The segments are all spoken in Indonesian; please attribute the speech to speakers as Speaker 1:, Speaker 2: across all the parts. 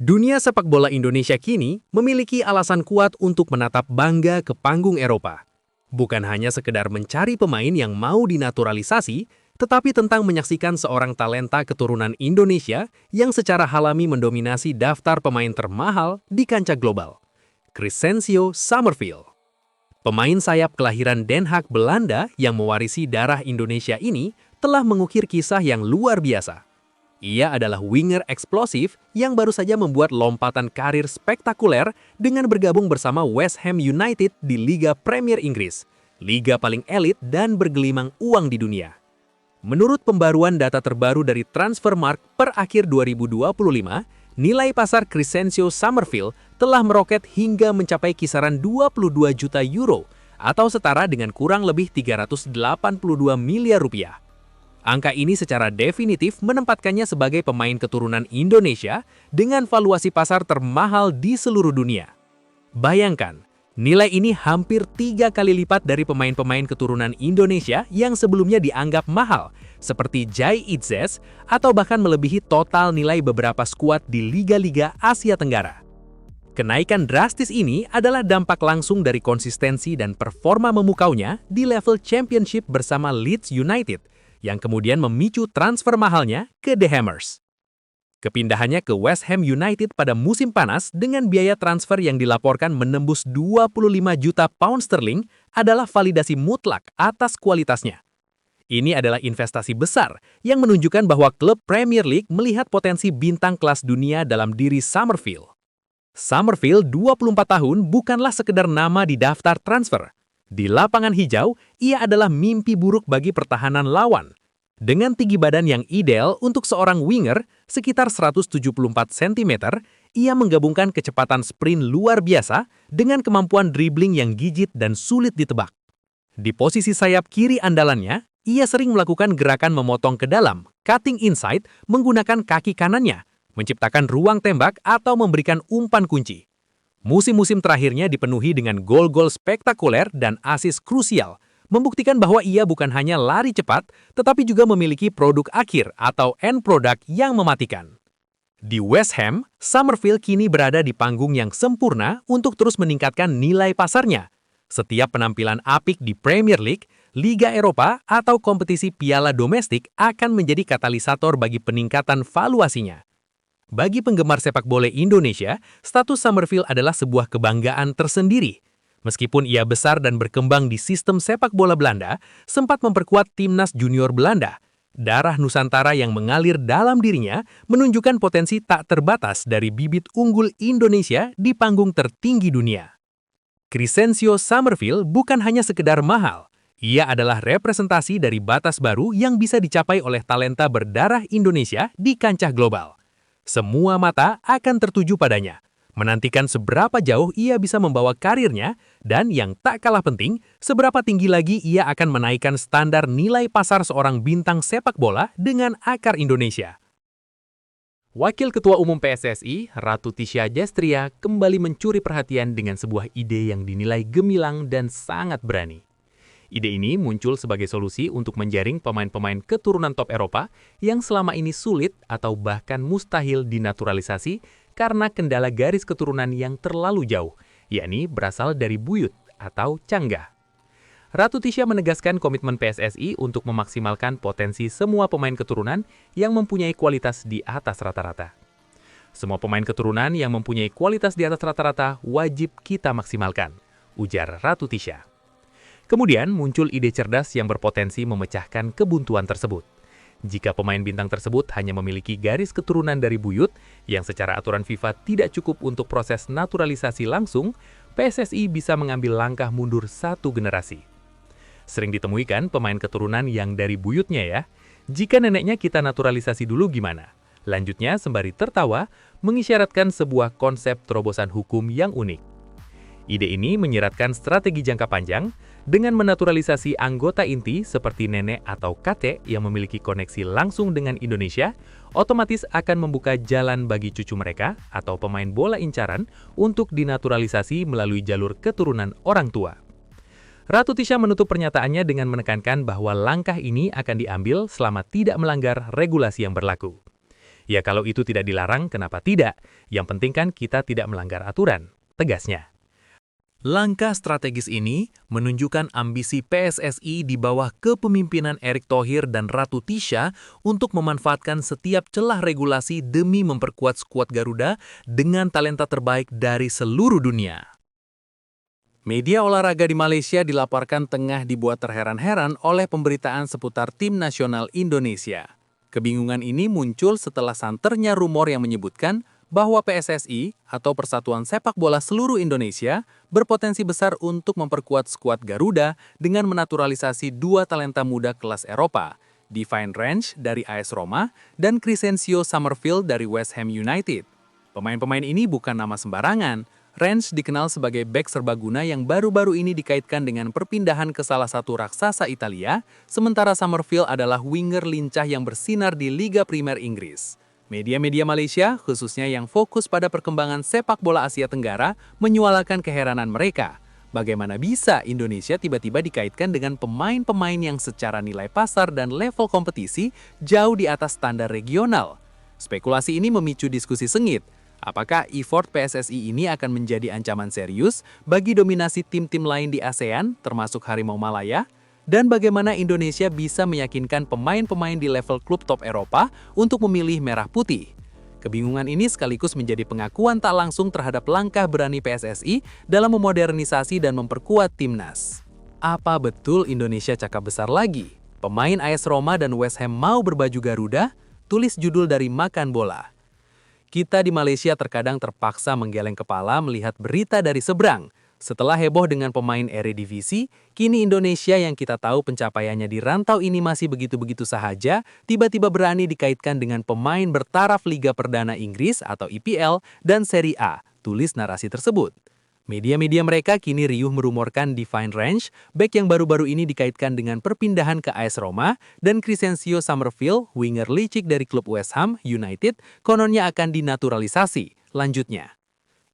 Speaker 1: Dunia sepak bola Indonesia kini memiliki alasan kuat untuk menatap bangga ke panggung Eropa. Bukan hanya sekedar mencari pemain yang mau dinaturalisasi, tetapi tentang menyaksikan seorang talenta keturunan Indonesia yang secara alami mendominasi daftar pemain termahal di kancah global. Crescencio Summerville. Pemain sayap kelahiran Den Haag, Belanda yang mewarisi darah Indonesia ini telah mengukir kisah yang luar biasa. Ia adalah winger eksplosif yang baru saja membuat lompatan karir spektakuler dengan bergabung bersama West Ham United di Liga Premier Inggris, liga paling elit dan bergelimang uang di dunia. Menurut pembaruan data terbaru dari Transfermarkt per akhir 2025, nilai pasar Crescencio Summerville telah meroket hingga mencapai kisaran 22 juta euro atau setara dengan kurang lebih 382 miliar rupiah. Angka ini secara definitif menempatkannya sebagai pemain keturunan Indonesia dengan valuasi pasar termahal di seluruh dunia. Bayangkan, nilai ini hampir 3 kali lipat dari pemain-pemain keturunan Indonesia yang sebelumnya dianggap mahal, seperti Jai Itzes, atau bahkan melebihi total nilai beberapa skuad di liga-liga Asia Tenggara. Kenaikan drastis ini adalah dampak langsung dari konsistensi dan performa memukaunya di level Championship bersama Leeds United, yang kemudian memicu transfer mahalnya ke The Hammers. Kepindahannya ke West Ham United pada musim panas dengan biaya transfer yang dilaporkan menembus 25 juta pound sterling adalah validasi mutlak atas kualitasnya. Ini adalah investasi besar yang menunjukkan bahwa klub Premier League melihat potensi bintang kelas dunia dalam diri Summerville. Summerville, 24 tahun, bukanlah sekedar nama di daftar transfer. Di lapangan hijau, ia adalah mimpi buruk bagi pertahanan lawan. Dengan tinggi badan yang ideal untuk seorang winger, sekitar 174 cm, ia menggabungkan kecepatan sprint luar biasa dengan kemampuan dribbling yang gigit dan sulit ditebak. Di posisi sayap kiri andalannya, ia sering melakukan gerakan memotong ke dalam, cutting inside, menggunakan kaki kanannya, menciptakan ruang tembak atau memberikan umpan kunci. Musim-musim terakhirnya dipenuhi dengan gol-gol spektakuler dan assist krusial, membuktikan bahwa ia bukan hanya lari cepat, tetapi juga memiliki produk akhir atau end product yang mematikan. Di West Ham, Summerville kini berada di panggung yang sempurna untuk terus meningkatkan nilai pasarnya. Setiap penampilan apik di Premier League, Liga Eropa, atau kompetisi piala domestik akan menjadi katalisator bagi peningkatan valuasinya. Bagi penggemar sepak bola Indonesia, status Summerville adalah sebuah kebanggaan tersendiri. Meskipun ia besar dan berkembang di sistem sepak bola Belanda, sempat memperkuat timnas junior Belanda. Darah Nusantara yang mengalir dalam dirinya menunjukkan potensi tak terbatas dari bibit unggul Indonesia di panggung tertinggi dunia. Crescencio Summerville bukan hanya sekedar mahal. Ia adalah representasi dari batas baru yang bisa dicapai oleh talenta berdarah Indonesia di kancah global. Semua mata akan tertuju padanya, menantikan seberapa jauh ia bisa membawa karirnya, dan yang tak kalah penting, seberapa tinggi lagi ia akan menaikkan standar nilai pasar seorang bintang sepak bola dengan akar Indonesia. Wakil Ketua Umum PSSI, Ratu Tisha Jestria, kembali mencuri perhatian dengan sebuah ide yang dinilai gemilang dan sangat berani. Ide ini muncul sebagai solusi untuk menjaring pemain-pemain keturunan top Eropa yang selama ini sulit atau bahkan mustahil dinaturalisasi karena kendala garis keturunan yang terlalu jauh, yakni berasal dari buyut atau canggah. Ratu Tisha menegaskan komitmen PSSI untuk memaksimalkan potensi semua pemain keturunan yang mempunyai kualitas di atas rata-rata. Semua pemain keturunan yang mempunyai kualitas di atas rata-rata wajib kita maksimalkan, ujar Ratu Tisha. Kemudian muncul ide cerdas yang berpotensi memecahkan kebuntuan tersebut. Jika pemain bintang tersebut hanya memiliki garis keturunan dari buyut, yang secara aturan FIFA tidak cukup untuk proses naturalisasi langsung, PSSI bisa mengambil langkah mundur satu generasi. Sering ditemui kan pemain keturunan yang dari buyutnya ya? Jika neneknya kita naturalisasi dulu gimana? Lanjutnya sembari tertawa, mengisyaratkan sebuah konsep terobosan hukum yang unik. Ide ini menyiratkan strategi jangka panjang dengan menaturalisasi anggota inti seperti nenek atau kakek yang memiliki koneksi langsung dengan Indonesia, otomatis akan membuka jalan bagi cucu mereka atau pemain bola incaran untuk dinaturalisasi melalui jalur keturunan orang tua. Ratu Tisha menutup pernyataannya dengan menekankan bahwa langkah ini akan diambil selama tidak melanggar regulasi yang berlaku. Ya kalau itu tidak dilarang, kenapa tidak? Yang penting kan kita tidak melanggar aturan, tegasnya. Langkah strategis ini menunjukkan ambisi PSSI di bawah kepemimpinan Erick Thohir dan Ratu Tisha untuk memanfaatkan setiap celah regulasi demi memperkuat skuad Garuda dengan talenta terbaik dari seluruh dunia. Media olahraga di Malaysia dilaporkan tengah dibuat terheran-heran oleh pemberitaan seputar tim nasional Indonesia. Kebingungan ini muncul setelah santernya rumor yang menyebutkan bahwa PSSI atau Persatuan Sepak Bola Seluruh Indonesia berpotensi besar untuk memperkuat skuad Garuda dengan menaturalisasi dua talenta muda kelas Eropa, Divine Range dari AS Roma dan Crescencio Summerfield dari West Ham United. Pemain-pemain ini bukan nama sembarangan. Range dikenal sebagai bek serbaguna yang baru-baru ini dikaitkan dengan perpindahan ke salah satu raksasa Italia, sementara Summerfield adalah winger lincah yang bersinar di Liga Primer Inggris. Media-media Malaysia, khususnya yang fokus pada perkembangan sepak bola Asia Tenggara, menyuarakan keheranan mereka. Bagaimana bisa Indonesia tiba-tiba dikaitkan dengan pemain-pemain yang secara nilai pasar dan level kompetisi jauh di atas standar regional? Spekulasi ini memicu diskusi sengit. Apakah effort PSSI ini akan menjadi ancaman serius bagi dominasi tim-tim lain di ASEAN, termasuk Harimau Malaya? Dan bagaimana Indonesia bisa meyakinkan pemain-pemain di level klub top Eropa untuk memilih merah putih? Kebingungan ini sekaligus menjadi pengakuan tak langsung terhadap langkah berani PSSI dalam memodernisasi dan memperkuat timnas. Apa betul Indonesia cakap besar lagi? Pemain AS Roma dan West Ham mau berbaju Garuda? Tulis judul dari Makan Bola. Kita di Malaysia terkadang terpaksa menggeleng kepala melihat berita dari seberang. Setelah heboh dengan pemain Eredivisie, kini Indonesia yang kita tahu pencapaiannya di rantau ini masih begitu-begitu sahaja, tiba-tiba berani dikaitkan dengan pemain bertaraf Liga Perdana Inggris atau IPL dan Serie A, tulis narasi tersebut. Media-media mereka kini riuh merumorkan Divine Range, bek yang baru-baru ini dikaitkan dengan perpindahan ke AS Roma, dan Crescencio Summerfield, winger licik dari klub West Ham United, kononnya akan dinaturalisasi. Lanjutnya.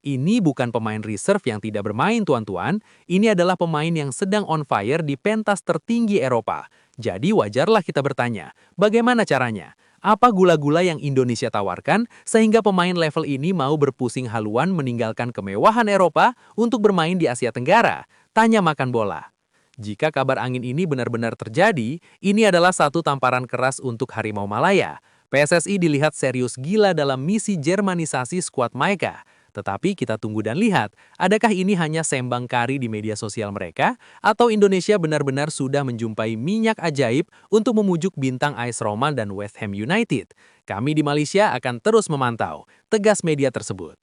Speaker 1: Ini bukan pemain reserve yang tidak bermain tuan-tuan, ini adalah pemain yang sedang on fire di pentas tertinggi Eropa. Jadi wajarlah kita bertanya, bagaimana caranya? Apa gula-gula yang Indonesia tawarkan sehingga pemain level ini mau berpusing haluan meninggalkan kemewahan Eropa untuk bermain di Asia Tenggara? Tanya Makan Bola. Jika kabar angin ini benar-benar terjadi, ini adalah satu tamparan keras untuk Harimau Malaya. PSSI dilihat serius gila dalam misi Jermanisasi skuad mereka. Tetapi kita tunggu dan lihat, adakah ini hanya sembang kari di media sosial mereka, atau Indonesia benar-benar sudah menjumpai minyak ajaib untuk memujuk bintang AS Roma dan West Ham United? Kami di Malaysia akan terus memantau, tegas media tersebut.